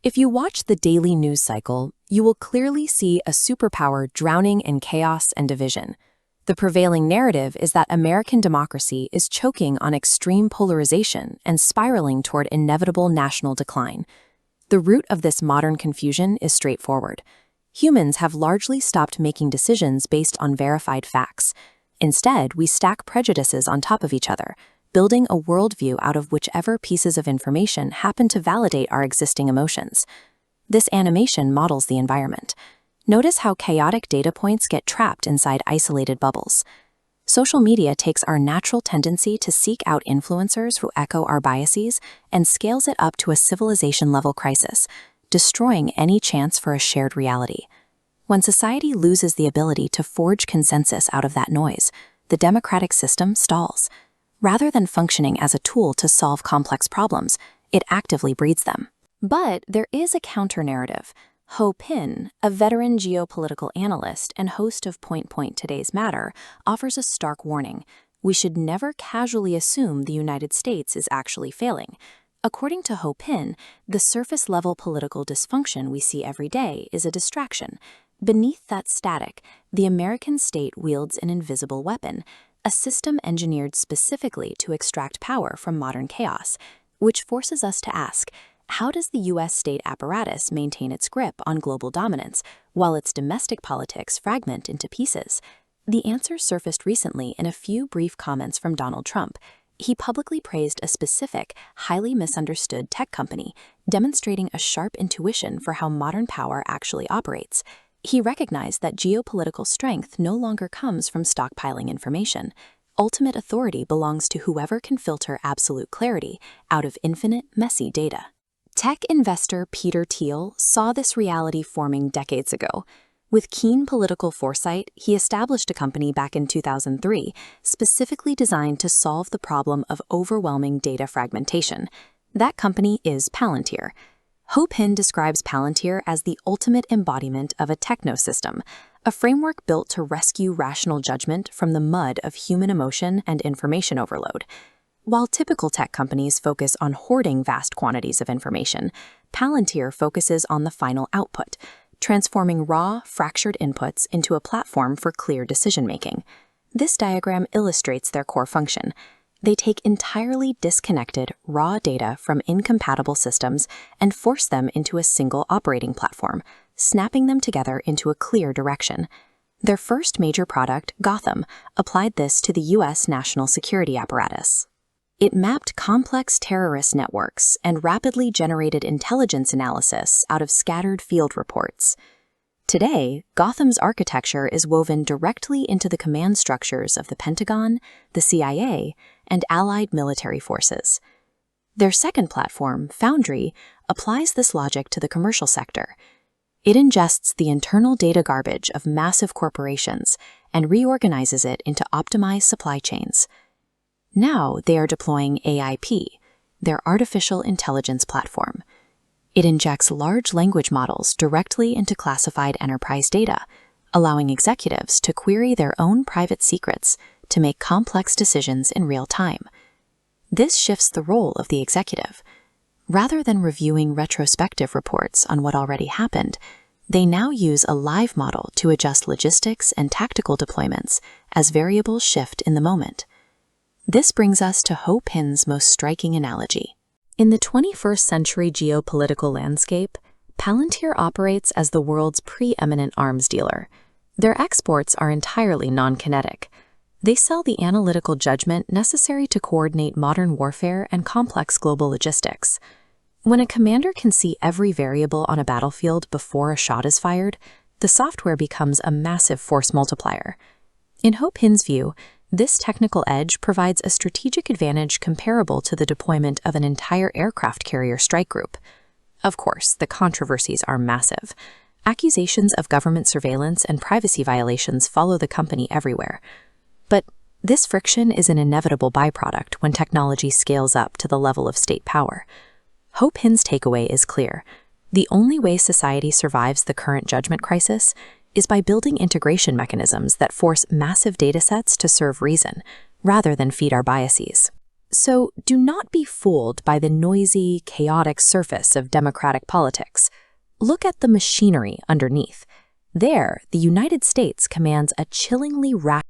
If you watch the daily news cycle, you will clearly see a superpower drowning in chaos and division. The prevailing narrative is that American democracy is choking on extreme polarization and spiraling toward inevitable national decline. The root of this modern confusion is straightforward. Humans have largely stopped making decisions based on verified facts. Instead, we stack prejudices on top of each other, building a worldview out of whichever pieces of information happen to validate our existing emotions. This animation models the environment. Notice how chaotic data points get trapped inside isolated bubbles. Social media takes our natural tendency to seek out influencers who echo our biases and scales it up to a civilization-level crisis, destroying any chance for a shared reality. When society loses the ability to forge consensus out of that noise, the democratic system stalls. Rather than functioning as a tool to solve complex problems, it actively breeds them. But there is a counter-narrative. Ho Pin, a veteran geopolitical analyst and host of Point Today's Matter, offers a stark warning. We should never casually assume the United States is actually failing. According to Ho Pin, the surface-level political dysfunction we see every day is a distraction. Beneath that static, the American state wields an invisible weapon, a system engineered specifically to extract power from modern chaos, which forces us to ask, how does the U.S. state apparatus maintain its grip on global dominance while its domestic politics fragment into pieces? The answer surfaced recently in a few brief comments from Donald Trump. He publicly praised a specific, highly misunderstood tech company, demonstrating a sharp intuition for how modern power actually operates. He recognized that geopolitical strength no longer comes from stockpiling information. Ultimate authority belongs to whoever can filter absolute clarity out of infinite, messy data. Tech investor Peter Thiel saw this reality forming decades ago. With keen political foresight, he established a company back in 2003, specifically designed to solve the problem of overwhelming data fragmentation. That company is Palantir. Ho Pin describes Palantir as the ultimate embodiment of a technosystem, a framework built to rescue rational judgment from the mud of human emotion and information overload. While typical tech companies focus on hoarding vast quantities of information, Palantir focuses on the final output, transforming raw, fractured inputs into a platform for clear decision-making. This diagram illustrates their core function. They take entirely disconnected, raw data from incompatible systems and force them into a single operating platform, snapping them together into a clear direction. Their first major product, Gotham, applied this to the U.S. national security apparatus. It mapped complex terrorist networks and rapidly generated intelligence analysis out of scattered field reports. Today, Gotham's architecture is woven directly into the command structures of the Pentagon, the CIA, and allied military forces. Their second platform, Foundry, applies this logic to the commercial sector. It ingests the internal data garbage of massive corporations and reorganizes it into optimized supply chains. Now they are deploying AIP, their artificial intelligence platform. It injects large language models directly into classified enterprise data, allowing executives to query their own private secrets to make complex decisions in real time. This shifts the role of the executive. Rather than reviewing retrospective reports on what already happened, they now use a live model to adjust logistics and tactical deployments as variables shift in the moment. This brings us to Ho Pin's most striking analogy. In the 21st century geopolitical landscape, Palantir operates as the world's preeminent arms dealer. Their exports are entirely non-kinetic. They sell the analytical judgment necessary to coordinate modern warfare and complex global logistics. When a commander can see every variable on a battlefield before a shot is fired, the software becomes a massive force multiplier. In Ho Pin's view, this technical edge provides a strategic advantage comparable to the deployment of an entire aircraft carrier strike group. Of course, the controversies are massive. Accusations of government surveillance and privacy violations follow the company everywhere. But this friction is an inevitable byproduct when technology scales up to the level of state power. Ho Pin's takeaway is clear. The only way society survives the current judgment crisis is by building integration mechanisms that force massive datasets to serve reason, rather than feed our biases. So do not be fooled by the noisy, chaotic surface of democratic politics. Look at the machinery underneath. There, the United States commands a chillingly rational